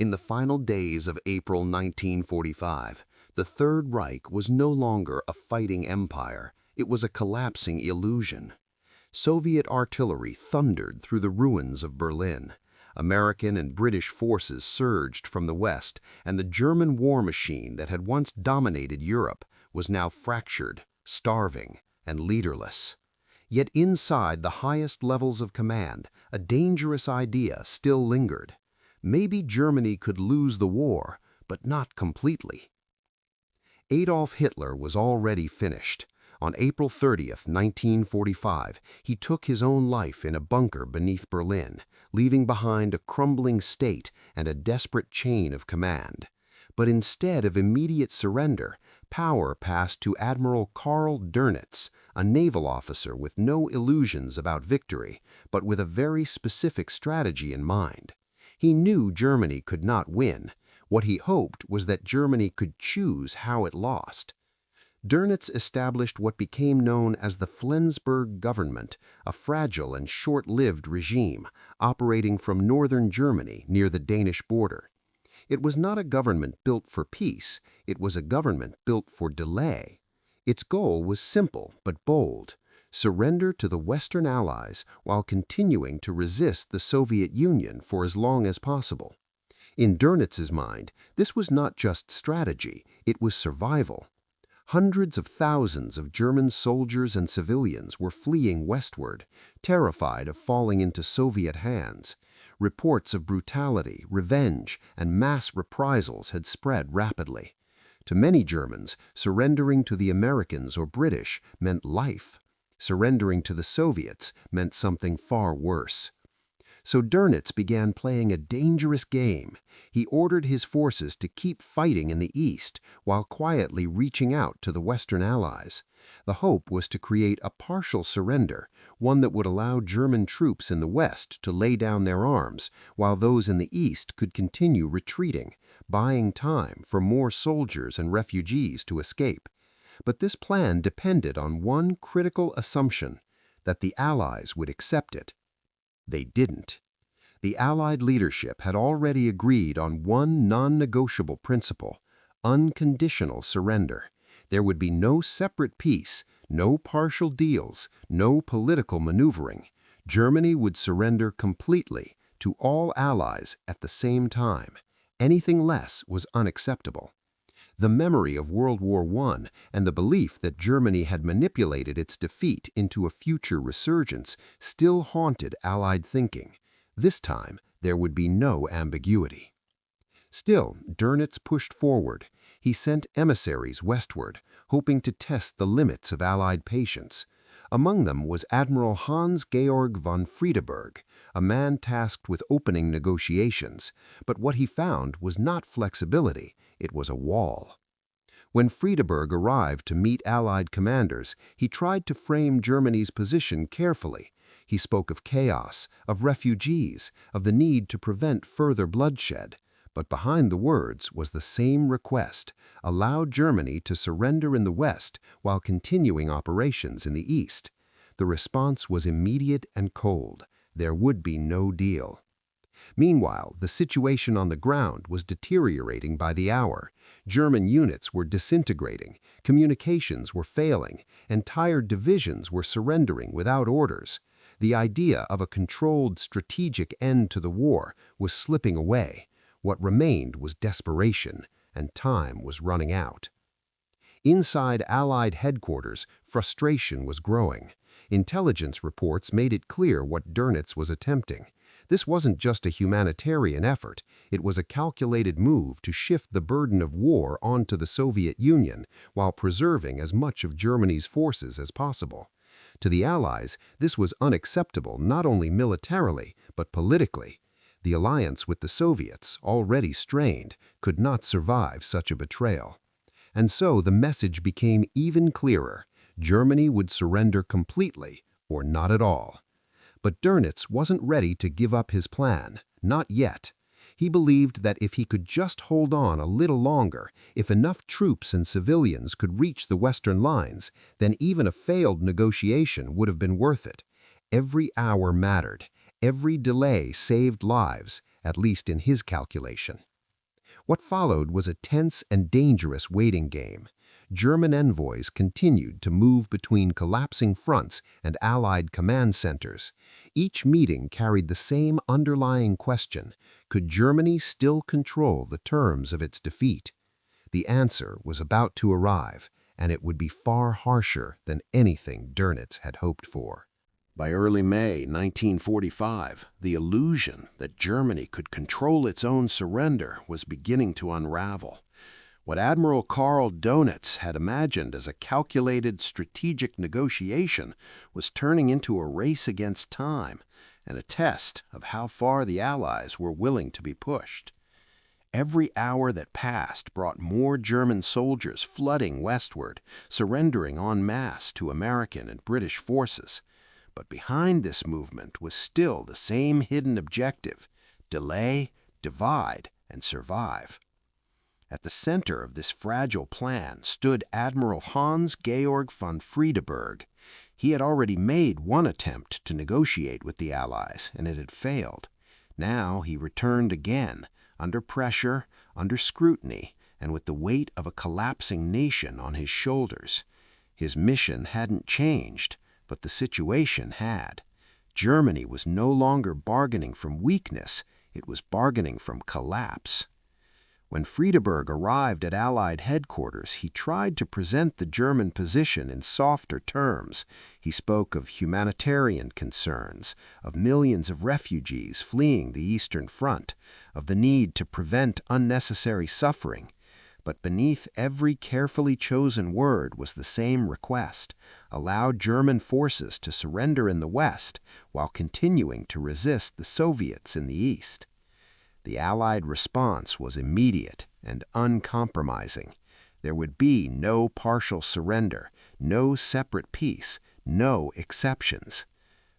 In the final days of April 1945, the Third Reich was no longer a fighting empire, it was a collapsing illusion. Soviet artillery thundered through the ruins of Berlin. American and British forces surged from the west, and the German war machine that had once dominated Europe was now fractured, starving, and leaderless. Yet inside the highest levels of command, a dangerous idea still lingered. Maybe Germany could lose the war, but not completely. Adolf Hitler was already finished. On April 30th, 1945, he took his own life in a bunker beneath Berlin, leaving behind a crumbling state and a desperate chain of command. But instead of immediate surrender, power passed to Admiral Karl Dönitz, a naval officer with no illusions about victory, but with a very specific strategy in mind. He knew Germany could not win. What he hoped was that Germany could choose how it lost. Dönitz established what became known as the Flensburg government, a fragile and short-lived regime operating from northern Germany near the Danish border. It was not a government built for peace, it was a government built for delay. Its goal was simple but bold: surrender to the Western Allies while continuing to resist the Soviet Union for as long as possible. In Dönitz's mind, this was not just strategy, it was survival. Hundreds of thousands of German soldiers and civilians were fleeing westward, terrified of falling into Soviet hands. Reports of brutality, revenge, and mass reprisals had spread rapidly. To many Germans, surrendering to the Americans or British meant life. Surrendering to the Soviets meant something far worse. So Dönitz began playing a dangerous game. He ordered his forces to keep fighting in the east while quietly reaching out to the Western Allies. The hope was to create a partial surrender, one that would allow German troops in the west to lay down their arms while those in the east could continue retreating, buying time for more soldiers and refugees to escape. But this plan depended on one critical assumption: that the Allies would accept it. They didn't. The Allied leadership had already agreed on one non-negotiable principle: unconditional surrender. There would be no separate peace, no partial deals, no political maneuvering. Germany would surrender completely to all allies at the same time. Anything less was unacceptable. The memory of World War I and the belief that Germany had manipulated its defeat into a future resurgence still haunted Allied thinking. This time, there would be no ambiguity. Still, Dönitz pushed forward. He sent emissaries westward, hoping to test the limits of Allied patience. Among them was Admiral Hans-Georg von Friedeberg, a man tasked with opening negotiations. But what he found was not flexibility, it was a wall. When Friedeberg arrived to meet Allied commanders, he tried to frame Germany's position carefully. He spoke of chaos, of refugees, of the need to prevent further bloodshed. But behind the words was the same request: allow Germany to surrender in the west while continuing operations in the east. The response was immediate and cold. There would be no deal. Meanwhile, the situation on the ground was deteriorating by the hour. German units were disintegrating, communications were failing, entire divisions were surrendering without orders. The idea of a controlled strategic end to the war was slipping away. What remained was desperation, and time was running out. Inside Allied headquarters, frustration was growing. Intelligence reports made it clear what Dönitz was attempting. This wasn't just a humanitarian effort, it was a calculated move to shift the burden of war onto the Soviet Union while preserving as much of Germany's forces as possible. To the Allies, this was unacceptable not only militarily, but politically. The alliance with the Soviets, already strained, could not survive such a betrayal. And so the message became even clearer: Germany would surrender completely or not at all. But Dönitz wasn't ready to give up his plan, not yet. He believed that if he could just hold on a little longer, if enough troops and civilians could reach the Western lines, then even a failed negotiation would have been worth it. Every hour mattered. Every delay saved lives, at least in his calculation. What followed was a tense and dangerous waiting game. German envoys continued to move between collapsing fronts and Allied command centers. Each meeting carried the same underlying question: could Germany still control the terms of its defeat? The answer was about to arrive, and it would be far harsher than anything Dönitz had hoped for. By early May 1945, the illusion that Germany could control its own surrender was beginning to unravel. What Admiral Karl Dönitz had imagined as a calculated strategic negotiation was turning into a race against time and a test of how far the Allies were willing to be pushed. Every hour that passed brought more German soldiers flooding westward, surrendering en masse to American and British forces. But behind this movement was still the same hidden objective: delay, divide, and survive. At the center of this fragile plan stood Admiral Hans-Georg von Friedeberg. He had already made one attempt to negotiate with the Allies, and it had failed. Now he returned again, under pressure, under scrutiny, and with the weight of a collapsing nation on his shoulders. His mission hadn't changed, but the situation had. Germany was no longer bargaining from weakness, it was bargaining from collapse. When Friedeberg arrived at Allied headquarters, he tried to present the German position in softer terms. He spoke of humanitarian concerns, of millions of refugees fleeing the Eastern Front, of the need to prevent unnecessary suffering. But beneath every carefully chosen word was the same request: allow German forces to surrender in the West while continuing to resist the Soviets in the East. The Allied response was immediate and uncompromising. There would be no partial surrender, no separate peace, no exceptions.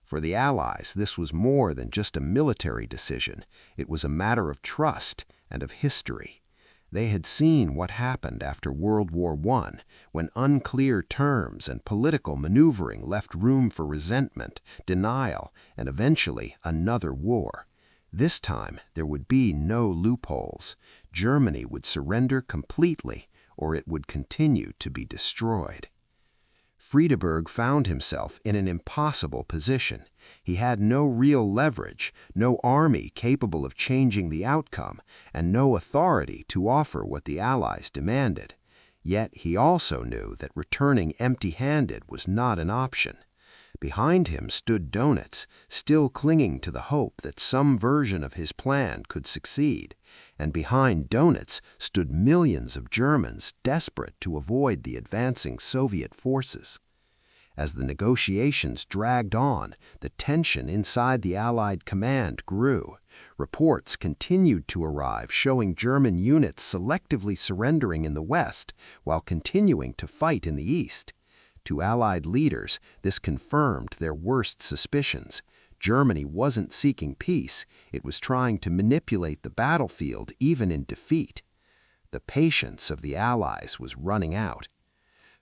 For the Allies, this was more than just a military decision. It was a matter of trust and of history. They had seen what happened after World War I, when unclear terms and political maneuvering left room for resentment, denial, and eventually another war. This time, there would be no loopholes. Germany would surrender completely, or it would continue to be destroyed. Friedeberg found himself in an impossible position. He had no real leverage, no army capable of changing the outcome, and no authority to offer what the Allies demanded. Yet he also knew that returning empty-handed was not an option. Behind him stood Dönitz, still clinging to the hope that some version of his plan could succeed. And behind Dönitz stood millions of Germans desperate to avoid the advancing Soviet forces. As the negotiations dragged on, the tension inside the Allied command grew. Reports continued to arrive showing German units selectively surrendering in the West while continuing to fight in the East. To Allied leaders, this confirmed their worst suspicions. Germany wasn't seeking peace, it was trying to manipulate the battlefield even in defeat. The patience of the Allies was running out.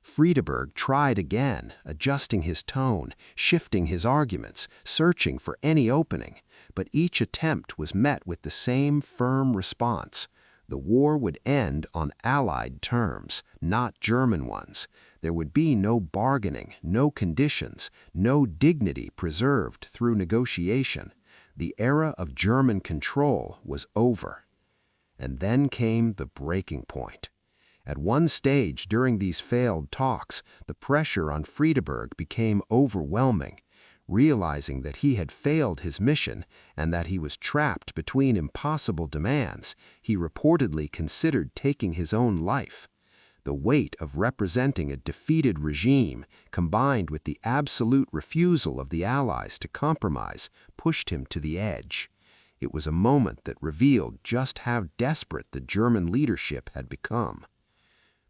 Friedeberg tried again, adjusting his tone, shifting his arguments, searching for any opening, but each attempt was met with the same firm response. The war would end on Allied terms, not German ones. There would be no bargaining, no conditions, no dignity preserved through negotiation. The era of German control was over. And then came the breaking point. At one stage during these failed talks, the pressure on Friedeberg became overwhelming. Realizing that he had failed his mission and that he was trapped between impossible demands, he reportedly considered taking his own life. The weight of representing a defeated regime, combined with the absolute refusal of the Allies to compromise, pushed him to the edge. It was a moment that revealed just how desperate the German leadership had become.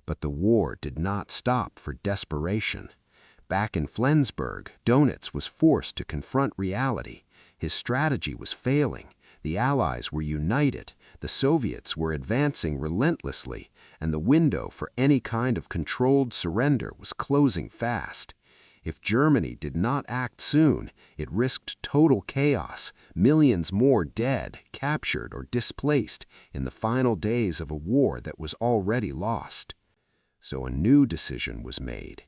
But the war did not stop for desperation. Back in Flensburg, Dönitz was forced to confront reality. His strategy was failing. The Allies were united, the Soviets were advancing relentlessly, and the window for any kind of controlled surrender was closing fast. If Germany did not act soon, it risked total chaos, millions more dead, captured, or displaced in the final days of a war that was already lost. So a new decision was made.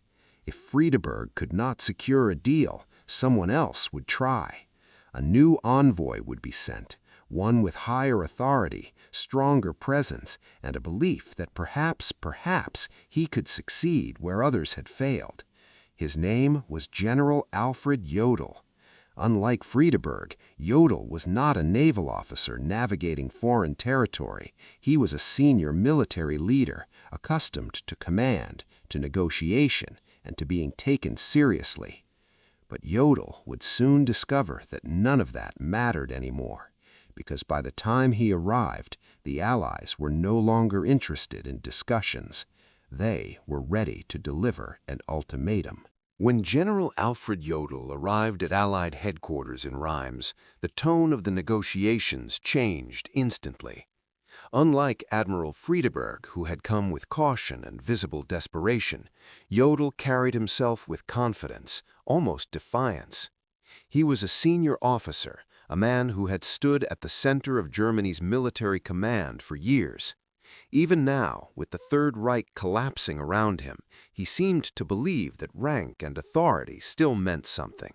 If Friedeberg could not secure a deal, someone else would try. A new envoy would be sent, one with higher authority, stronger presence, and a belief that perhaps he could succeed where others had failed. His name was General Alfred Jodl. Unlike Friedeberg, Jodl was not a naval officer navigating foreign territory. He was a senior military leader, accustomed to command, to negotiation, and to being taken seriously. But Jodl would soon discover that none of that mattered anymore, because by the time he arrived, the Allies were no longer interested in discussions. They were ready to deliver an ultimatum. When General Alfred Jodl arrived at Allied headquarters in Reims, the tone of the negotiations changed instantly. Unlike Admiral Friedeberg, who had come with caution and visible desperation, Jodl carried himself with confidence, almost defiance. He was a senior officer, a man who had stood at the center of Germany's military command for years. Even now, with the Third Reich collapsing around him, he seemed to believe that rank and authority still meant something.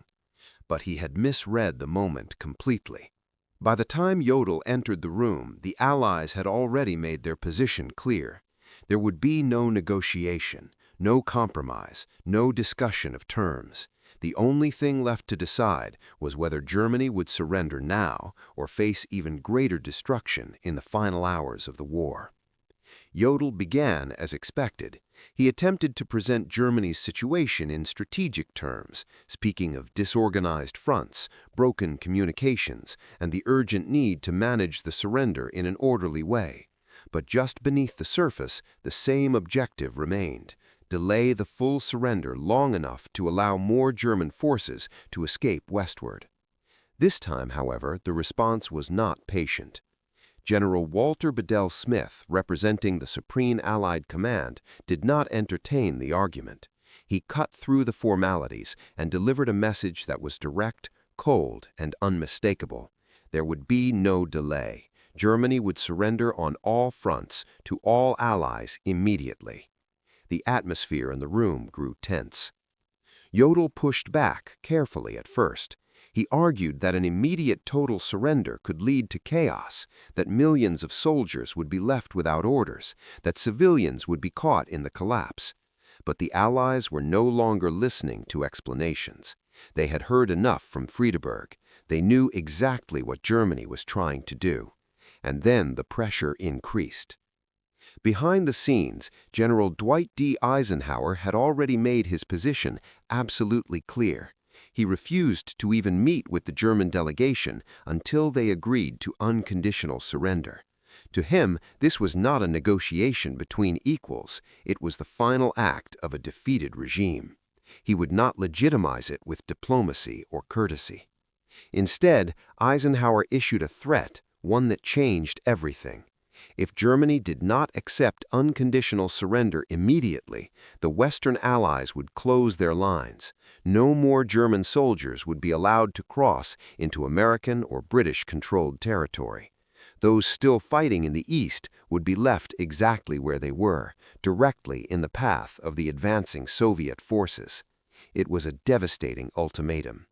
But he had misread the moment completely. By the time Jodl entered the room, the Allies had already made their position clear. There would be no negotiation, no compromise, no discussion of terms. The only thing left to decide was whether Germany would surrender now or face even greater destruction in the final hours of the war. Jodl began as expected. He attempted to present Germany's situation in strategic terms, speaking of disorganized fronts, broken communications, and the urgent need to manage the surrender in an orderly way. But just beneath the surface, the same objective remained: delay the full surrender long enough to allow more German forces to escape westward. This time, however, the response was not patient. General Walter Bedell Smith, representing the Supreme Allied Command, did not entertain the argument. He cut through the formalities and delivered a message that was direct, cold, and unmistakable. There would be no delay. Germany would surrender on all fronts to all allies immediately. The atmosphere in the room grew tense. Jodl pushed back carefully at first. He argued that an immediate total surrender could lead to chaos, that millions of soldiers would be left without orders, that civilians would be caught in the collapse. But the Allies were no longer listening to explanations. They had heard enough from Friedeberg. They knew exactly what Germany was trying to do. And then the pressure increased. Behind the scenes, General Dwight D. Eisenhower had already made his position absolutely clear. He refused to even meet with the German delegation until they agreed to unconditional surrender. To him, this was not a negotiation between equals. It was the final act of a defeated regime. He would not legitimize it with diplomacy or courtesy. Instead, Eisenhower issued a threat, one that changed everything. If Germany did not accept unconditional surrender immediately, the Western Allies would close their lines. No more German soldiers would be allowed to cross into American or British-controlled territory. Those still fighting in the East would be left exactly where they were, directly in the path of the advancing Soviet forces. It was a devastating ultimatum.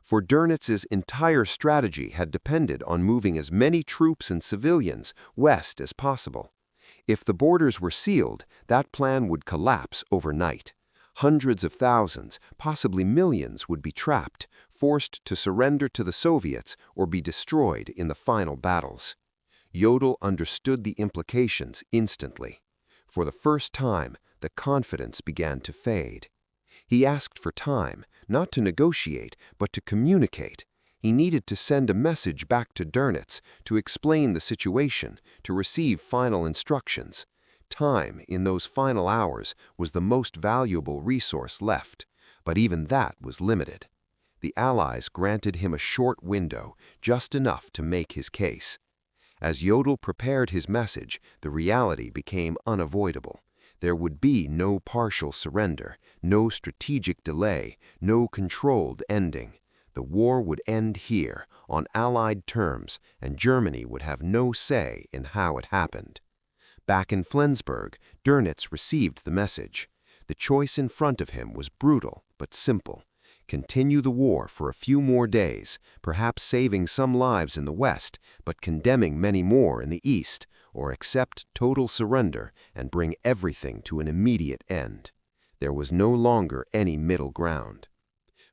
For Dönnitz's entire strategy had depended on moving as many troops and civilians west as possible. If the borders were sealed, that plan would collapse overnight. Hundreds of thousands, possibly millions, would be trapped, forced to surrender to the Soviets or be destroyed in the final battles. Jodl understood the implications instantly. For the first time, the confidence began to fade. He asked for time, not to negotiate, but to communicate. He needed to send a message back to Dönitz, to explain the situation, to receive final instructions. Time, in those final hours, was the most valuable resource left, but even that was limited. The Allies granted him a short window, just enough to make his case. As Jodl prepared his message, the reality became unavoidable. There would be no partial surrender, no strategic delay, no controlled ending. The war would end here, on Allied terms, and Germany would have no say in how it happened. Back in Flensburg, Dönitz received the message. The choice in front of him was brutal but simple. Continue the war for a few more days, perhaps saving some lives in the West, but condemning many more in the East, or accept total surrender and bring everything to an immediate end. There was no longer any middle ground.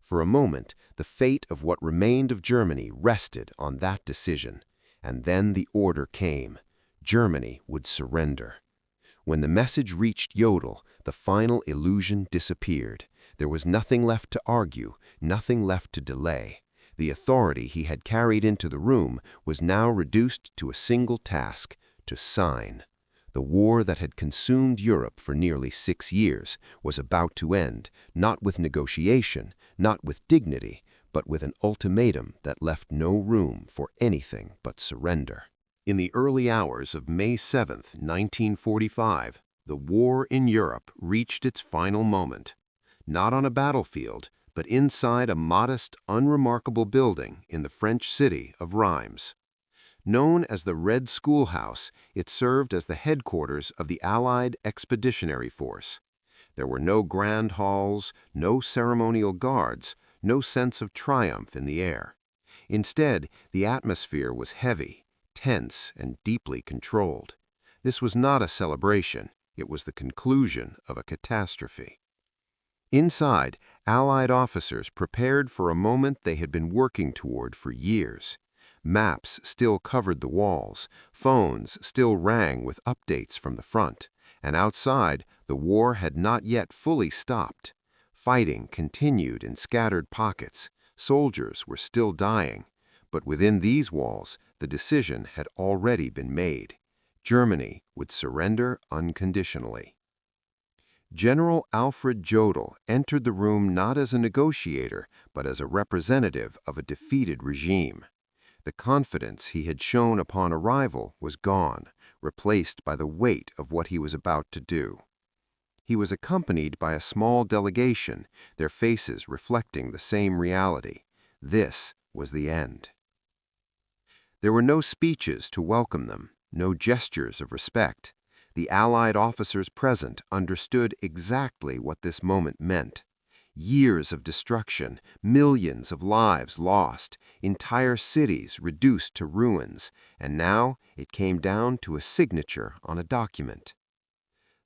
For a moment, the fate of what remained of Germany rested on that decision. And then the order came. Germany would surrender. When the message reached Jodl, the final illusion disappeared. There was nothing left to argue, nothing left to delay. The authority he had carried into the room was now reduced to a single task: to sign. The war that had consumed Europe for nearly 6 years was about to end, not with negotiation, not with dignity, but with an ultimatum that left no room for anything but surrender. In the early hours of May 7, 1945, the war in Europe reached its final moment. Not on a battlefield, but inside a modest, unremarkable building in the French city of Reims. Known as the Red Schoolhouse, it served as the headquarters of the Allied Expeditionary Force. There were no grand halls, no ceremonial guards, no sense of triumph in the air. Instead, the atmosphere was heavy, tense, and deeply controlled. This was not a celebration, it was the conclusion of a catastrophe. Inside, Allied officers prepared for a moment they had been working toward for years. Maps still covered the walls, phones still rang with updates from the front, and outside, the war had not yet fully stopped. Fighting continued in scattered pockets, soldiers were still dying, but within these walls, the decision had already been made. Germany would surrender unconditionally. General Alfred Jodl entered the room not as a negotiator, but as a representative of a defeated regime. The confidence he had shown upon arrival was gone, replaced by the weight of what he was about to do. He was accompanied by a small delegation, their faces reflecting the same reality. This was the end. There were no speeches to welcome them, no gestures of respect. The Allied officers present understood exactly what this moment meant. Years of destruction, millions of lives lost, entire cities reduced to ruins, and now it came down to a signature on a document.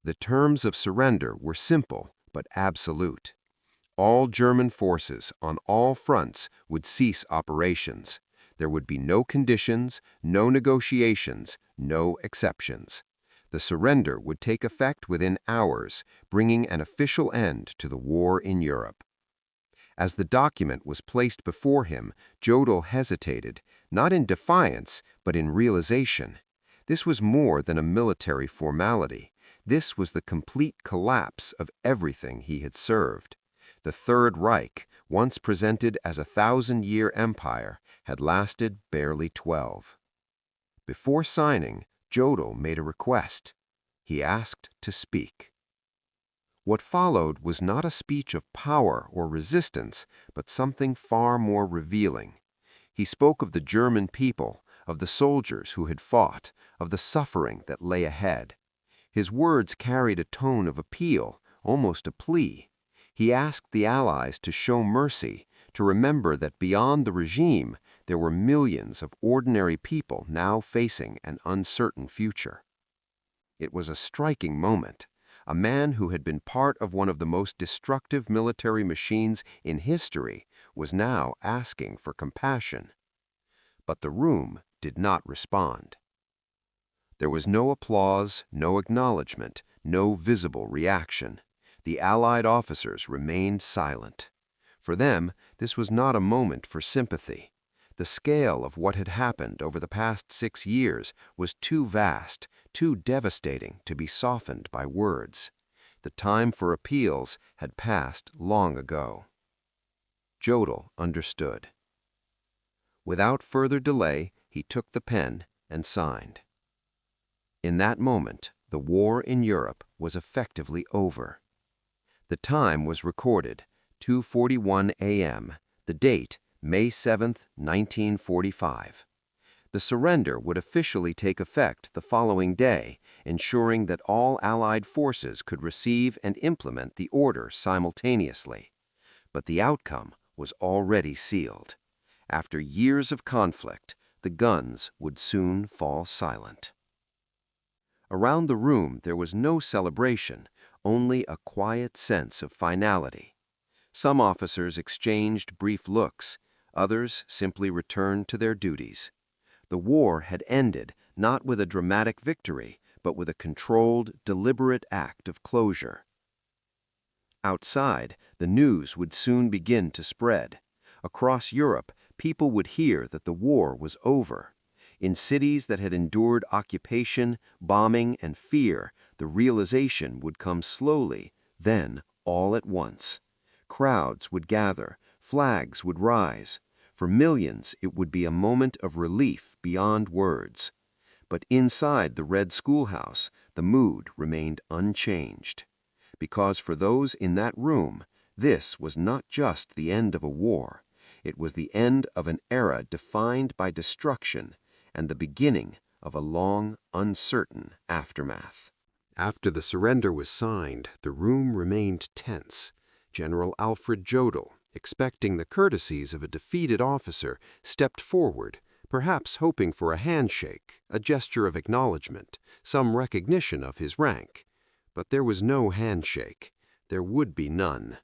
The terms of surrender were simple but absolute. All German forces on all fronts would cease operations. There would be no conditions, no negotiations, no exceptions. The surrender would take effect within hours, bringing an official end to the war in Europe. As the document was placed before him, Jodl hesitated, not in defiance, but in realization. This was more than a military formality. This was the complete collapse of everything he had served. The Third Reich, once presented as a 1,000-year empire, had lasted barely 12. Before signing, Jodl made a request. He asked to speak. What followed was not a speech of power or resistance, but something far more revealing. He spoke of the German people, of the soldiers who had fought, of the suffering that lay ahead. His words carried a tone of appeal, almost a plea. He asked the Allies to show mercy, to remember that beyond the regime, there were millions of ordinary people now facing an uncertain future. It was a striking moment. A man who had been part of one of the most destructive military machines in history was now asking for compassion. But the room did not respond. There was no applause, no acknowledgement, no visible reaction. The Allied officers remained silent. For them, this was not a moment for sympathy. The scale of what had happened over the past 6 years was too vast, too devastating to be softened by words. The time for appeals had passed long ago. Jodl understood. Without further delay, he took the pen and signed. In that moment, the war in Europe was effectively over. The time was recorded, 2:41 a.m., the date, May 7, 1945. The surrender would officially take effect the following day, ensuring that all Allied forces could receive and implement the order simultaneously. But the outcome was already sealed. After years of conflict, the guns would soon fall silent. Around the room there was no celebration, only a quiet sense of finality. Some officers exchanged brief looks, others simply returned to their duties. The war had ended not with a dramatic victory, but with a controlled, deliberate act of closure. Outside, the news would soon begin to spread. Across Europe, people would hear that the war was over. In cities that had endured occupation, bombing, and fear, the realization would come slowly, then all at once. Crowds would gather, flags would rise. For millions, it would be a moment of relief beyond words. But inside the Red Schoolhouse, the mood remained unchanged. Because for those in that room, this was not just the end of a war. It was the end of an era defined by destruction and the beginning of a long, uncertain aftermath. After the surrender was signed, the room remained tense. General Alfred Jodl, expecting the courtesies of a defeated officer, stepped forward, perhaps hoping for a handshake, a gesture of acknowledgement, some recognition of his rank. But there was no handshake. There would be none.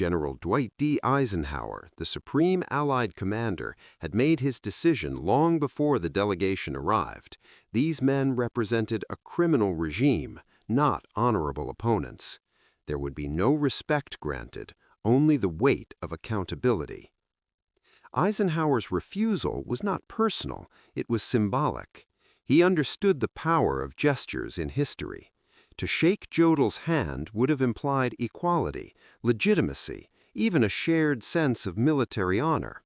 General Dwight D. Eisenhower, the supreme Allied commander, had made his decision long before the delegation arrived. These men represented a criminal regime, not honorable opponents. There would be no respect granted, only the weight of accountability. Eisenhower's refusal was not personal, it was symbolic. He understood the power of gestures in history. To shake Jodl's hand would have implied equality, legitimacy, even a shared sense of military honor.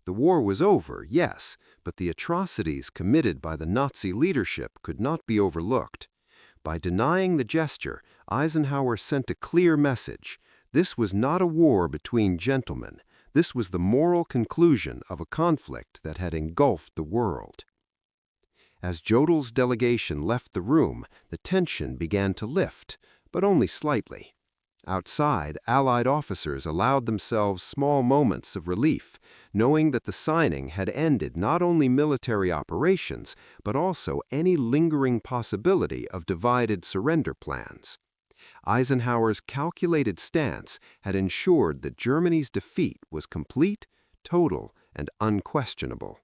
The war was over, yes, but the atrocities committed by the Nazi leadership could not be overlooked. By denying the gesture, Eisenhower sent a clear message. This was not a war between gentlemen. This was the moral conclusion of a conflict that had engulfed the world. As Jodl's delegation left the room, the tension began to lift, but only slightly. Outside, Allied officers allowed themselves small moments of relief, knowing that the signing had ended not only military operations, but also any lingering possibility of divided surrender plans. Eisenhower's calculated stance had ensured that Germany's defeat was complete, total, and unquestionable.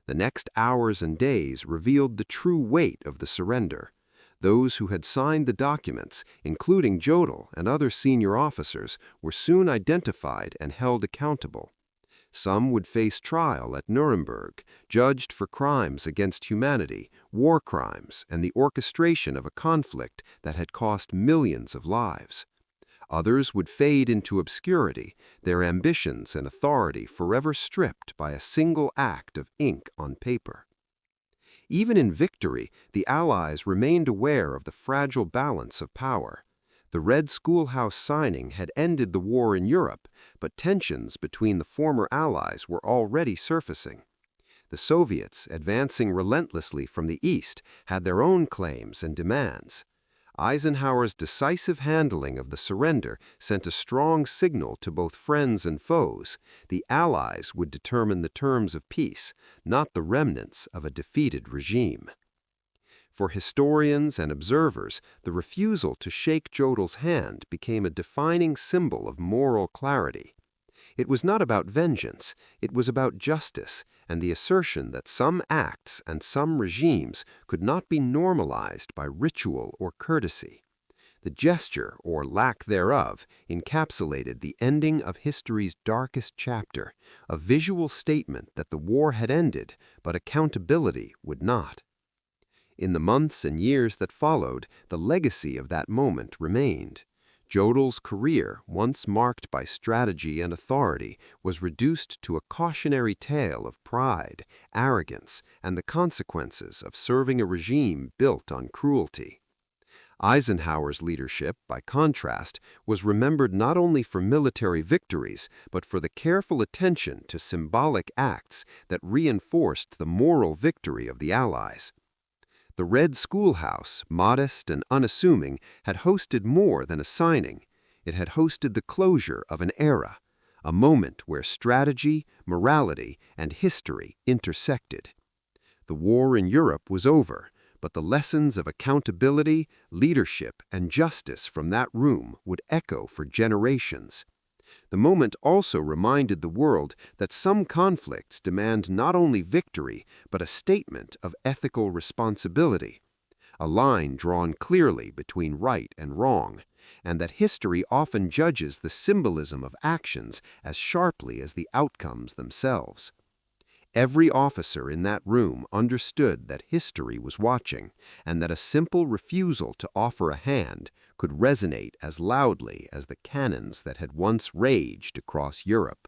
The next hours and days revealed the true weight of the surrender. Those who had signed the documents, including Jodl and other senior officers, were soon identified and held accountable. Some would face trial at Nuremberg, judged for crimes against humanity, war crimes, and the orchestration of a conflict that had cost millions of lives. Others would fade into obscurity, their ambitions and authority forever stripped by a single act of ink on paper. Even in victory, the Allies remained aware of the fragile balance of power. The Red Schoolhouse signing had ended the war in Europe, but tensions between the former Allies were already surfacing. The Soviets, advancing relentlessly from the East, had their own claims and demands. Eisenhower's decisive handling of the surrender sent a strong signal to both friends and foes. The Allies would determine the terms of peace, not the remnants of a defeated regime. For historians and observers, the refusal to shake Jodl's hand became a defining symbol of moral clarity. It was not about vengeance, it was about justice and the assertion that some acts and some regimes could not be normalized by ritual or courtesy. The gesture, or lack thereof, encapsulated the ending of history's darkest chapter, a visual statement that the war had ended, but accountability would not. In the months and years that followed, the legacy of that moment remained. Jodl's career, once marked by strategy and authority, was reduced to a cautionary tale of pride, arrogance, and the consequences of serving a regime built on cruelty. Eisenhower's leadership, by contrast, was remembered not only for military victories, but for the careful attention to symbolic acts that reinforced the moral victory of the Allies. The Red Schoolhouse, modest and unassuming, had hosted more than a signing. It had hosted the closure of an era, a moment where strategy, morality, and history intersected. The war in Europe was over, but the lessons of accountability, leadership, and justice from that room would echo for generations. The moment also reminded the world that some conflicts demand not only victory, but a statement of ethical responsibility, a line drawn clearly between right and wrong, and that history often judges the symbolism of actions as sharply as the outcomes themselves. Every officer in that room understood that history was watching, and that a simple refusal to offer a hand could resonate as loudly as the cannons that had once raged across Europe.